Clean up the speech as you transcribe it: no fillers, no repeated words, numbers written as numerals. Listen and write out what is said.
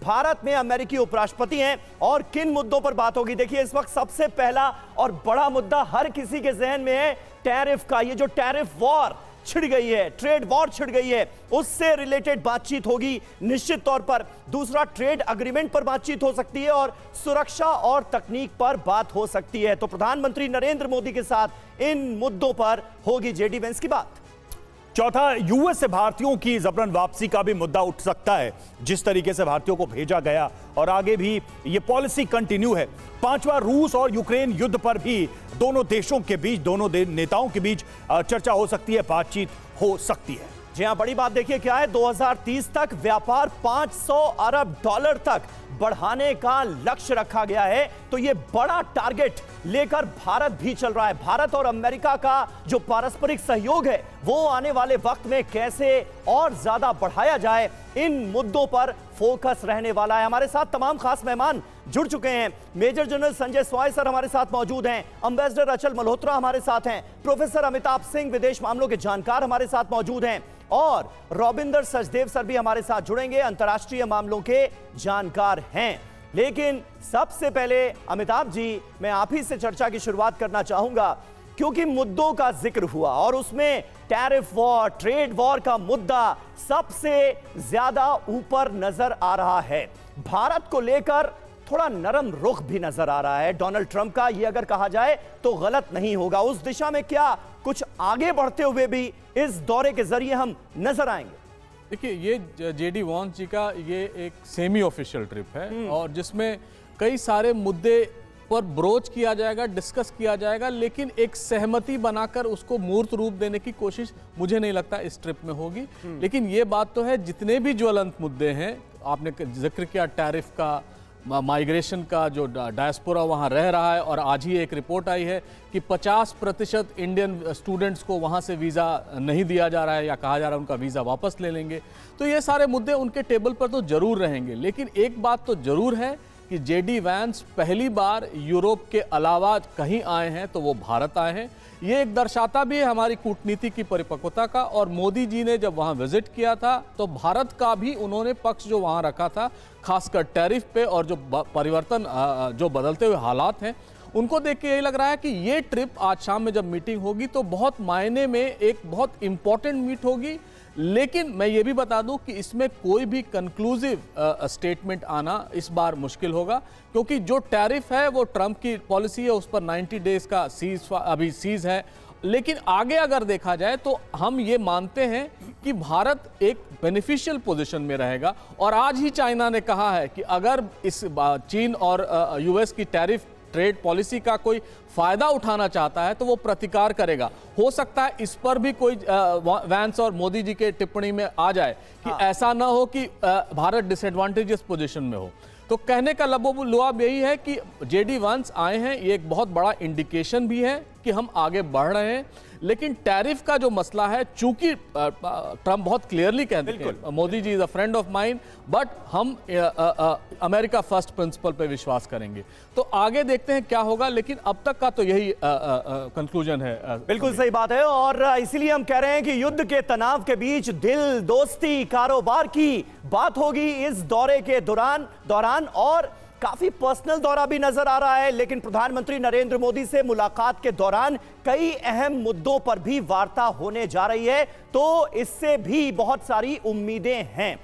भारत में अमेरिकी उपराष्ट्रपति हैं और किन मुद्दों पर बात होगी। देखिए, इस वक्त सबसे पहला और बड़ा मुद्दा हर किसी के जहन में है टैरिफ का। ये जो टैरिफ वॉर छिड़ गई है, ट्रेड वॉर छिड़ गई है, उससे रिलेटेड बातचीत होगी निश्चित तौर पर। दूसरा, ट्रेड एग्रीमेंट पर बातचीत हो सकती है और सुरक्षा और तकनीक पर बात हो सकती है। तो प्रधानमंत्री नरेंद्र मोदी के साथ इन मुद्दों पर होगी जेडी वेंस की बात। चौथा, यूएस से भारतीयों की जबरन वापसी का भी मुद्दा उठ सकता है। जिस तरीके से भारतीयों को भेजा गया और आगे भी ये पॉलिसी कंटिन्यू है। पांचवा, रूस और यूक्रेन युद्ध पर भी दोनों देशों के बीच, दोनों नेताओं के बीच चर्चा हो सकती है, बातचीत हो सकती है। जी हां, बड़ी बात देखिए क्या है, 2030 तक व्यापार 500 अरब डॉलर तक बढ़ाने का लक्ष्य रखा गया है। तो यह बड़ा टारगेट लेकर भारत भी चल रहा है। भारत और अमेरिका का जो पारस्परिक सहयोग है वो आने वाले वक्त में कैसे और ज्यादा बढ़ाया जाए, इन मुद्दों पर फोकस रहने वाला है। हमारे साथ तमाम खास मेहमान जुड़ चुके हैं। मेजर जनरल संजय स्वाई सर हमारे साथ मौजूद हैं, एम्बेसडर अचल मल्होत्रा हमारे साथ हैं, प्रोफेसर अमिताभ सिंह विदेश मामलों के जानकार हमारे साथ मौजूद हैं और रॉबिंदर सचदेव सर भी हमारे साथ जुड़ेंगे, अंतर्राष्ट्रीय मामलों के जानकार हैं। लेकिन सबसे पहले अमिताभ जी, मैं आप ही से चर्चा की शुरुआत करना चाहूंगा क्योंकि मुद्दों का जिक्र हुआ और उसमें टैरिफ वॉर, ट्रेड वॉर का मुद्दा सबसे ज्यादा ऊपर नजर आ रहा है। भारत को लेकर थोड़ा नरम रुख भी नजर आ रहा है डोनाल्ड ट्रंप का, ये अगर कहा जाए तो गलत नहीं होगा। उस दिशा में क्या कुछ आगे बढ़ते हुए भी इस दौरे के जरिए हम नजर आएंगे? देखिए, ये जेडी वॉन्स जी का ये एक सेमी ऑफिशियल ट्रिप है और जिसमें कई सारे मुद्दे पर ब्रोच किया जाएगा, डिस्कस किया जाएगा, लेकिन एक सहमति बनाकर उसको मूर्त रूप देने की कोशिश मुझे नहीं लगता इस ट्रिप में होगी। लेकिन ये बात तो है, जितने भी ज्वलंत मुद्दे हैं, आपने जिक्र किया टैरिफ का, माइग्रेशन का, जो डायस्पोरा वहाँ रह रहा है, और आज ही एक रिपोर्ट आई है कि 50% इंडियन स्टूडेंट्स को वहाँ से वीज़ा नहीं दिया जा रहा है या कहा जा रहा है उनका वीज़ा वापस ले लेंगे। तो ये सारे मुद्दे उनके टेबल पर तो जरूर रहेंगे। लेकिन एक बात तो जरूर है कि जेडी वैंस पहली बार यूरोप के अलावा कहीं आए हैं तो वो भारत आए हैं। ये एक दर्शाता भी है हमारी कूटनीति की परिपक्वता का। और मोदी जी ने जब वहाँ विजिट किया था तो भारत का भी उन्होंने पक्ष जो वहाँ रखा था, खासकर टैरिफ पे और जो परिवर्तन, जो बदलते हुए हालात हैं, उनको देख के यही लग रहा है कि ये ट्रिप आज शाम में जब मीटिंग होगी तो बहुत मायने में एक बहुत इंपॉर्टेंट मीट होगी। लेकिन मैं ये भी बता दूं कि इसमें कोई भी कंक्लूसिव स्टेटमेंट आना इस बार मुश्किल होगा, क्योंकि जो टैरिफ है वो ट्रंप की पॉलिसी है, उस पर 90 डेज का अभी सीज है। लेकिन आगे अगर देखा जाए तो हम ये मानते हैं कि भारत एक बेनिफिशियल पोजीशन में रहेगा। और आज ही चाइना ने कहा है कि अगर इस चीन और यूएस की टैरिफ ट्रेड पॉलिसी का कोई फायदा उठाना चाहता है तो वो प्रतिकार करेगा। हो सकता है इस पर भी कोई वैंस और मोदी जी के टिप्पणी में आ जाए कि ऐसा ना हो कि भारत डिसएडवांटेजेस पोजीशन में हो। तो कहने का लुआब यही है कि जेडी वैंस आए हैं, ये एक बहुत बड़ा इंडिकेशन भी है कि हम आगे बढ़ रहे हैं। लेकिन टैरिफ का जो मसला है, चूंकि ट्रंप बहुत क्लियरली कहते हैं Modi ji is a friend of mine, but हम अमेरिका फर्स्ट प्रिंसिपल पे विश्वास करेंगे। तो आगे देखते हैं क्या होगा, लेकिन अब तक का तो यही कंक्लूजन है। बिल्कुल सही बात है और इसीलिए हम कह रहे हैं कि युद्ध के तनाव के बीच दिल, दोस्ती, कारोबार की बात होगी इस दौरे के दौरान और काफी पर्सनल दौरा भी नजर आ रहा है। लेकिन प्रधानमंत्री नरेंद्र मोदी से मुलाकात के दौरान कई अहम मुद्दों पर भी वार्ता होने जा रही है, तो इससे भी बहुत सारी उम्मीदें हैं।